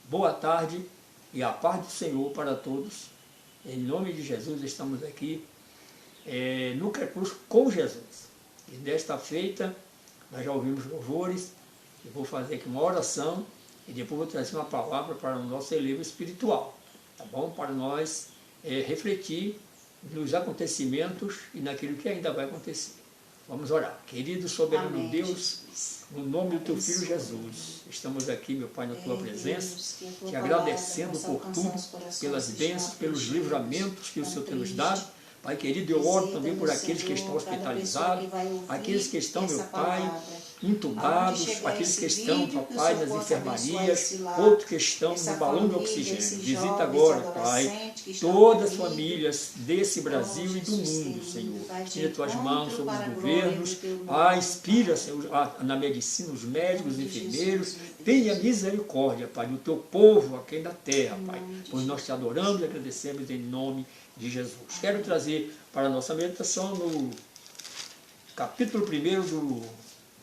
boa tarde e a paz do Senhor para todos. Em nome de Jesus estamos aqui no Crepúsculo com Jesus. E desta feita nós já ouvimos louvores, eu vou fazer aqui uma oração e depois vou trazer uma palavra para o nosso elevo espiritual, tá bom? Para nós refletir nos acontecimentos e naquilo que ainda vai acontecer. Vamos orar. Querido soberano Amém, Deus, Jesus. no nome do Teu Abençoe. Filho Jesus, estamos aqui, meu Pai, na Tua presença, Deus, que a Tua te palavra agradecendo possa por alcançar tudo, os corações pelas que estão bênçãos, pelos afligidos, livramentos que o Senhor tem nos triste. dado. Pai querido, eu oro Visita, também por meu aqueles que Senhor, estão cada pessoa hospitalizados, que vai ouvir aqueles que estão, meu essa Pai, palavra. entubados, Aonde chegar aqueles esse que estão, vídeo, que o papai, Senhor nas possa abençoar enfermarias, esse lar, outros que estão essa no balão de família, oxigênio. esse Visita jovem, agora, esse Pai, adolescente que está todas as oprimido. famílias desse Brasil e do Jesus mundo, querido, Senhor. faz Tira tuas encontro mãos sobre os para a glória governos, do teu nome, inspira, Pai. Senhor, na medicina, os médicos, os Em nome de enfermeiros. Jesus, meu Deus. Tenha misericórdia, Pai, do teu povo aqui na terra, Em Pai. nome de Pois nós te adoramos e agradecemos em nome de Jesus. Quero trazer para a nossa meditação no capítulo 1 do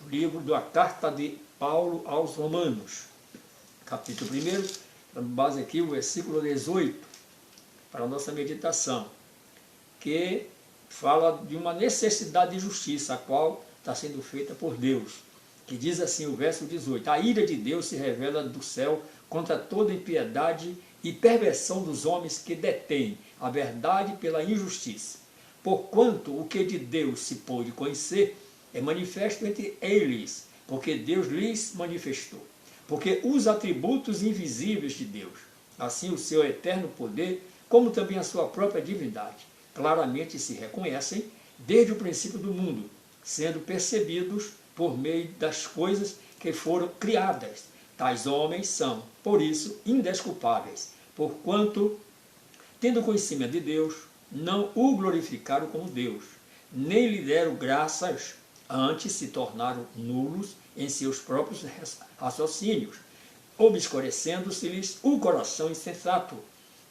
livro da Carta de Paulo aos Romanos. Capítulo 1, dando base aqui o versículo 18, para a nossa meditação, que fala de uma necessidade de justiça, a qual está sendo feita por Deus. Que diz assim o verso 18: a ira de Deus se revela do céu contra toda impiedade e perversão dos homens que detêm a verdade pela injustiça. Porquanto o que de Deus se pôde conhecer é manifesto entre eles, porque Deus lhes manifestou. Porque os atributos invisíveis de Deus, assim o seu eterno poder, como também a sua própria divindade, claramente se reconhecem desde o princípio do mundo, sendo percebidos por meio das coisas que foram criadas. Tais homens são, por isso, indesculpáveis, porquanto, tendo conhecimento de Deus, não o glorificaram como Deus, nem lhe deram graças, antes se tornaram nulos em seus próprios raciocínios, obscurecendo-se-lhes o coração insensato,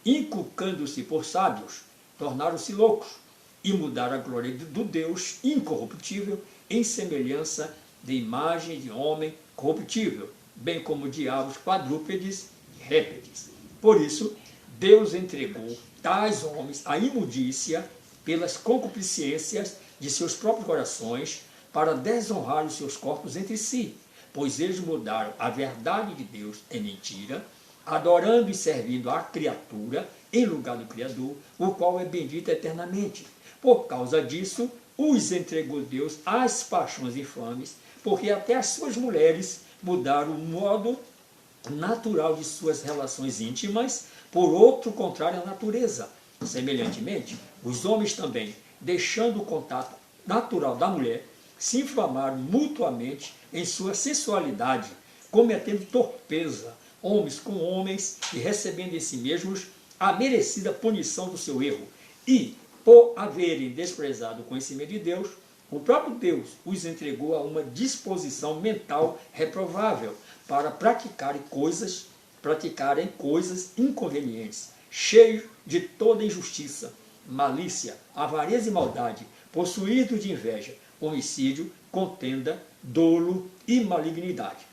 inculcando-se por sábios, tornaram-se loucos, e mudaram a glória do Deus incorruptível em semelhança de imagem de homem corruptível, bem como diabos, quadrúpedes e répteis. Por isso, Deus entregou tais homens à imundícia pelas concupiscências de seus próprios corações, para desonrar os seus corpos entre si, pois eles mudaram a verdade de Deus em mentira, adorando e servindo a criatura em lugar do Criador, o qual é bendito eternamente. Por causa disso, os entregou Deus às paixões infames, porque até as suas mulheres mudaram o modo natural de suas relações íntimas por outro contrário à natureza. Semelhantemente, os homens também, deixando o contato natural da mulher, se inflamaram mutuamente em sua sensualidade, cometendo torpeza, homens com homens, e recebendo em si mesmos a merecida punição do seu erro. E, por haverem desprezado o conhecimento de Deus, o próprio Deus os entregou a uma disposição mental reprovável para praticarem coisas inconvenientes, cheios de toda injustiça, malícia, avareza e maldade, possuídos de inveja, homicídio, contenda, dolo e malignidade,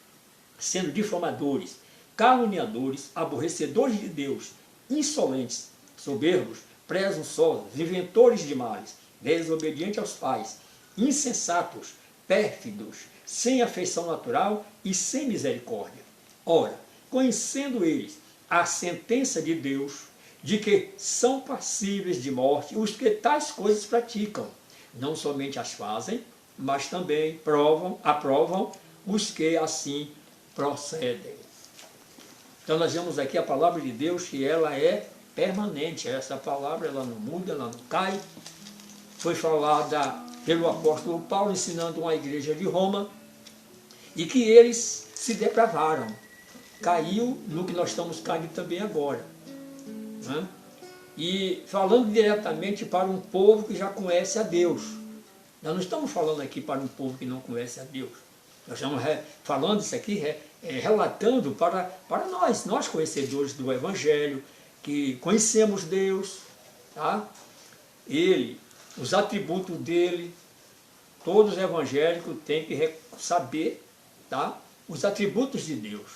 sendo difamadores, caluniadores, aborrecedores de Deus, insolentes, soberbos, presunçosos, inventores de males, desobedientes aos pais, insensatos, pérfidos, sem afeição natural e sem misericórdia. Ora, conhecendo eles a sentença de Deus, de que são passíveis de morte os que tais coisas praticam, não somente as fazem, mas também aprovam os que assim procedem. Então nós vemos aqui a palavra de Deus, que ela é permanente. Essa palavra ela não muda, ela não cai. Foi falada pelo apóstolo Paulo ensinando uma igreja de Roma, e que eles se depravaram. Caiu no que nós estamos caindo também agora, né? E falando diretamente para um povo que já conhece a Deus. Nós não estamos falando aqui para um povo que não conhece a Deus. Nós estamos falando isso aqui, relatando para nós conhecedores do Evangelho, que conhecemos Deus, tá? Ele, os atributos dele, todos os evangélicos têm que saber, tá? Os atributos de Deus.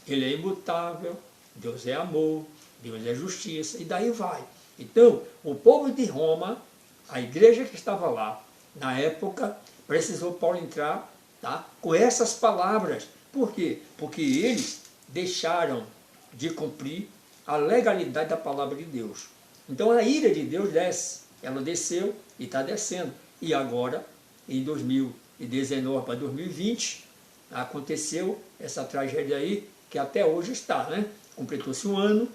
Ele é imutável, Deus é amor, Deus é justiça, e daí vai. Então, o povo de Roma, a igreja que estava lá, na época, precisou Paulo entrar, tá, com essas palavras. Por quê? Porque eles deixaram de cumprir a legalidade da palavra de Deus. Então a ira de Deus desce, ela desceu e está descendo. E agora, em 2019 para 2020, aconteceu essa tragédia aí, que até hoje está, né? Completou-se um ano,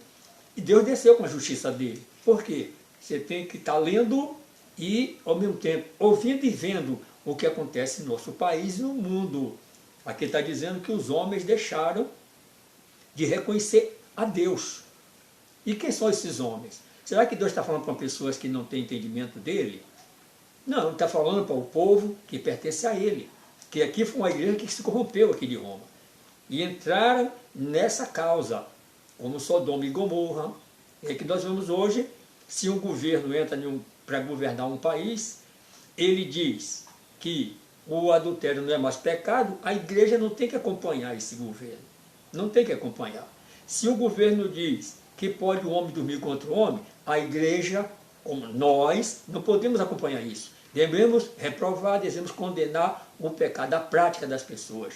e Deus desceu com a justiça dele. Por quê? Você tem que estar lendo e, ao mesmo tempo, ouvindo e vendo o que acontece no nosso país e no mundo. Aqui está dizendo que os homens deixaram de reconhecer a Deus. E quem são esses homens? Será que Deus está falando para pessoas que não têm entendimento dele? Não, ele está falando para o povo que pertence a ele. Que aqui foi uma igreja que se corrompeu aqui de Roma. E entraram nessa causa, como Sodoma e Gomorra. É que nós vemos hoje, se um governo entra para governar um país, ele diz que o adultério não é mais pecado, a igreja não tem que acompanhar esse governo. Não tem que acompanhar. Se o governo diz que pode o homem dormir contra o homem, a igreja, como nós, não podemos acompanhar isso. Devemos reprovar, devemos condenar o pecado, a prática das pessoas.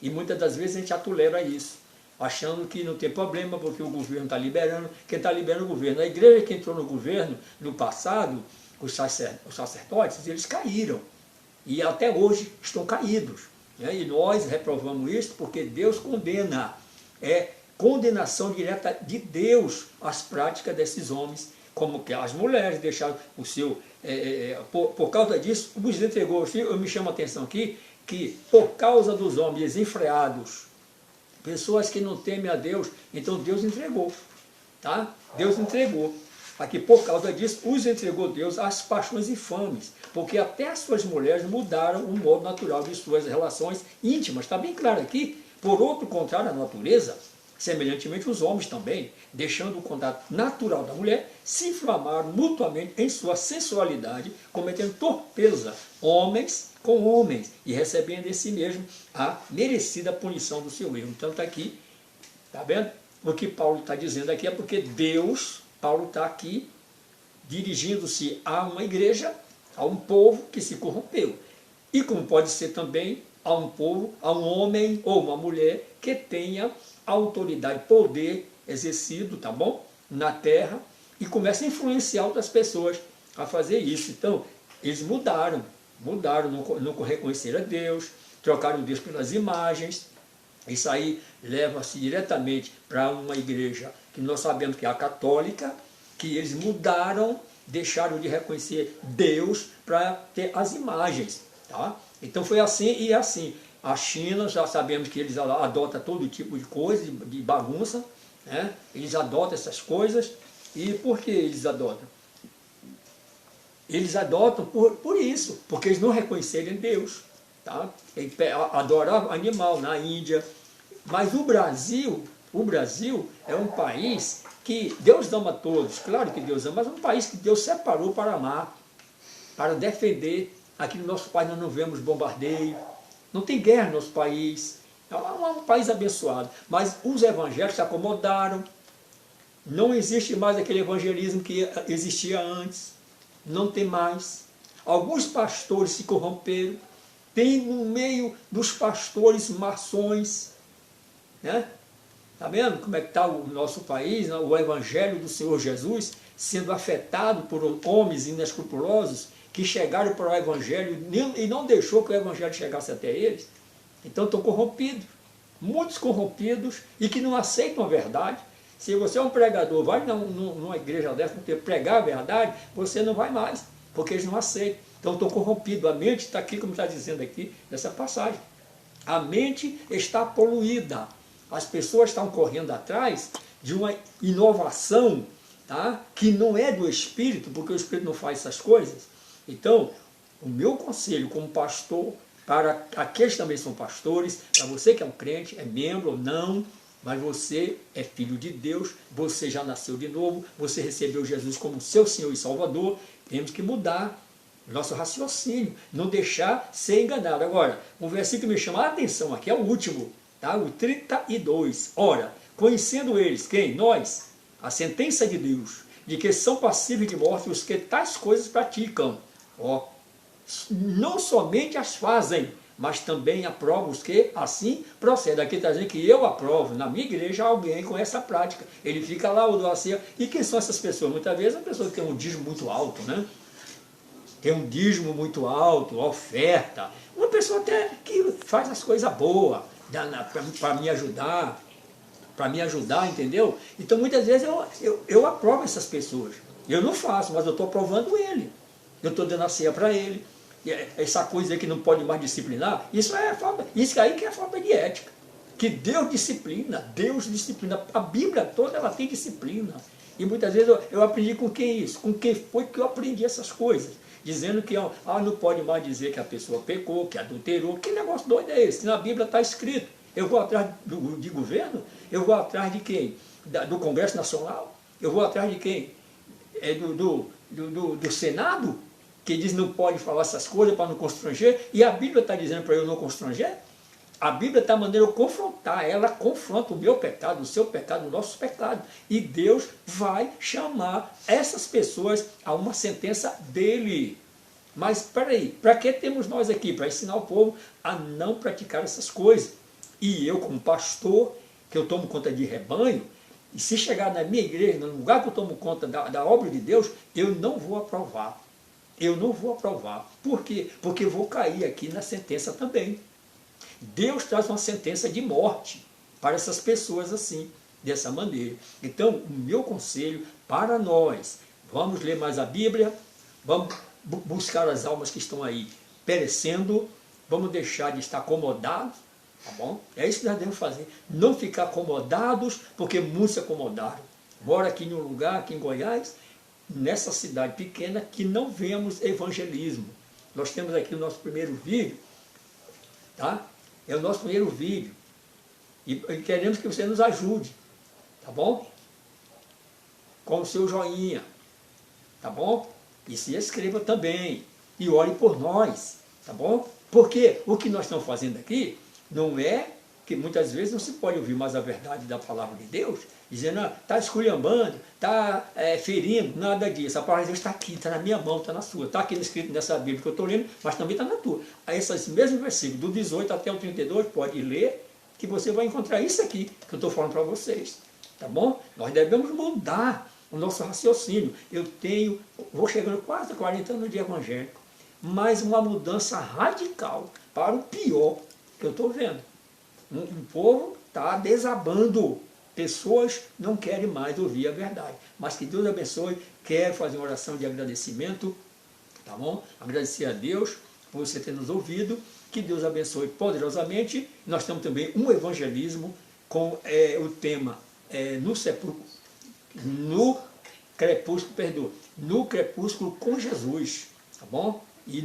E muitas das vezes a gente já tolera isso, achando que não tem problema porque o governo está liberando. Quem está liberando é o governo. A igreja que entrou no governo no passado, os sacerdotes, eles caíram. E até hoje estão caídos. Né? E nós reprovamos isso porque Deus condena. É condenação direta de Deus às práticas desses homens, como que as mulheres deixaram o seu... por causa disso, os entregou. Eu me chamo a atenção aqui, que por causa dos homens desenfreados, pessoas que não temem a Deus, então Deus entregou. Tá? Deus entregou. Aqui, por causa disso, os entregou Deus às paixões infames, porque até as suas mulheres mudaram o modo natural de suas relações íntimas. Está bem claro aqui. Por outro contrário, a natureza, semelhantemente os homens também, deixando o contato natural da mulher, se inflamaram mutuamente em sua sensualidade, cometendo torpeza, homens com homens, e recebendo em si mesmo a merecida punição do seu erro. Então está aqui, está vendo? O que Paulo está dizendo aqui é porque Deus, Paulo está aqui dirigindo-se a uma igreja, a um povo que se corrompeu. E como pode ser também a um povo, a um homem ou uma mulher que tenha autoridade, poder exercido, tá bom? Na terra, e começa a influenciar outras pessoas a fazer isso. Então, eles mudaram, não reconheceram a Deus, trocaram Deus pelas imagens. Isso aí leva-se diretamente para uma igreja que nós sabemos que é a católica, que eles mudaram, deixaram de reconhecer Deus para ter as imagens, tá? Então foi assim e assim. A China, já sabemos que eles adotam todo tipo de coisa, de bagunça, né? Eles adotam essas coisas. E por que eles adotam? Eles adotam por isso, porque eles não reconhecerem Deus. Tá? Eles adoram animal na Índia. Mas o Brasil é um país que Deus ama a todos, claro que Deus ama, mas é um país que Deus separou para amar, para defender. Aqui no nosso país nós não vemos bombardeio, não tem guerra no nosso país, é um país abençoado. Mas os evangélicos se acomodaram, não existe mais aquele evangelismo que existia antes, não tem mais. Alguns pastores se corromperam, tem no meio dos pastores maçons, né? Está vendo como é que está o nosso país, né? O evangelho do Senhor Jesus sendo afetado por homens inescrupulosos que chegaram para o evangelho e não deixou que o evangelho chegasse até eles. Então estão corrompidos, muitos corrompidos e que não aceitam a verdade. Se você é um pregador, vai numa igreja dessa, pregar a verdade, você não vai mais, porque eles não aceitam. Então estão corrompidos, a mente está aqui, como está dizendo aqui, nessa passagem. A mente está poluída. As pessoas estão correndo atrás de uma inovação, tá? Que não é do Espírito, porque o Espírito não faz essas coisas. Então, o meu conselho como pastor, para aqueles que também são pastores, para você que é um crente, é membro ou não, mas você é filho de Deus, você já nasceu de novo, você recebeu Jesus como seu Senhor e Salvador, temos que mudar nosso raciocínio, não deixar ser enganado. Agora, um versículo que me chama a atenção aqui é o último, tá? O 32. Ora, conhecendo eles, quem? Nós, a sentença de Deus, de que são passíveis de morte os que tais coisas praticam. Ó, não somente as fazem, mas também aprovam os que assim procedem. Aqui está dizendo que eu aprovo, na minha igreja, alguém com essa prática. Ele fica lá, o doacia. E quem são essas pessoas? Muitas vezes, a pessoa que tem um dízimo muito alto, né? Tem um dízimo muito alto, oferta. Uma pessoa até que faz as coisas boas para me ajudar, entendeu? Então, muitas vezes, eu aprovo essas pessoas. Eu não faço, mas eu estou aprovando ele. Eu estou dando a ceia para ele. Essa coisa aí que não pode mais disciplinar, isso aí que é falta de ética. Que Deus disciplina. A Bíblia toda ela tem disciplina. E muitas vezes eu aprendi com quem isso? Com quem foi que eu aprendi essas coisas? Dizendo que não pode mais dizer que a pessoa pecou, que adulterou. Que negócio doido é esse? Na Bíblia está escrito. Eu vou atrás de governo? Eu vou atrás de quem? Do Congresso Nacional? Eu vou atrás de quem? Do Senado? Que diz não pode falar essas coisas para não constranger, e a Bíblia está dizendo para eu não constranger? A Bíblia está mandando eu confrontar, ela confronta o meu pecado, o seu pecado, o nosso pecado, e Deus vai chamar essas pessoas a uma sentença dele. Mas espera aí, para que temos nós aqui? Para ensinar o povo a não praticar essas coisas. E eu, como pastor, que eu tomo conta de rebanho, e se chegar na minha igreja, no lugar que eu tomo conta da obra de Deus, eu não vou aprovar. Eu não vou aprovar. Por quê? Porque vou cair aqui na sentença também. Deus traz uma sentença de morte para essas pessoas assim, dessa maneira. Então, o meu conselho para nós, vamos ler mais a Bíblia, vamos buscar as almas que estão aí perecendo, vamos deixar de estar acomodados, tá bom? É isso que nós devemos fazer. Não ficar acomodados, porque muitos se acomodaram. Moro aqui em um lugar, aqui em Goiás, nessa cidade pequena, que não vemos evangelismo. Nós temos aqui o nosso primeiro vídeo, tá? É o nosso primeiro vídeo. E queremos que você nos ajude, tá bom? Com o seu joinha, tá bom? E se inscreva também. E ore por nós, tá bom? Porque o que nós estamos fazendo aqui não é que muitas vezes não se pode ouvir mais a verdade da palavra de Deus, dizendo, está esculhambando, está ferindo, nada disso. A palavra de Deus está aqui, está na minha mão, está na sua. Está aqui escrito nessa Bíblia que eu estou lendo, mas também está na tua. Aí esses mesmos versículos, do 18 até o 32, pode ler, que você vai encontrar isso aqui que eu estou falando para vocês. Tá bom? Nós devemos mudar o nosso raciocínio. Vou chegando quase a 40 anos de evangélico, mas uma mudança radical para o pior que eu estou vendo. O povo está desabando. Pessoas não querem mais ouvir a verdade. Mas que Deus abençoe. Quero fazer uma oração de agradecimento. Tá bom? Agradecer a Deus por você ter nos ouvido. Que Deus abençoe poderosamente. Nós temos também um evangelismo com o tema no crepúsculo com Jesus. Tá bom? E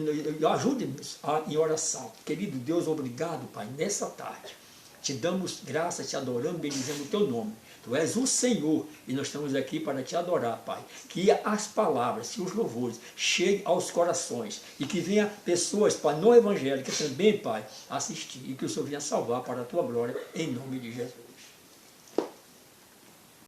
ajude-nos em oração. Querido Deus, obrigado, Pai, nessa tarde. Te damos graças, te adoramos, bendizendo o teu nome. Tu és o Senhor e nós estamos aqui para te adorar, Pai. Que as palavras, que os louvores cheguem aos corações e que venha pessoas, Pai, não evangélicas também, Pai, assistir e que o Senhor venha salvar para a tua glória, em nome de Jesus.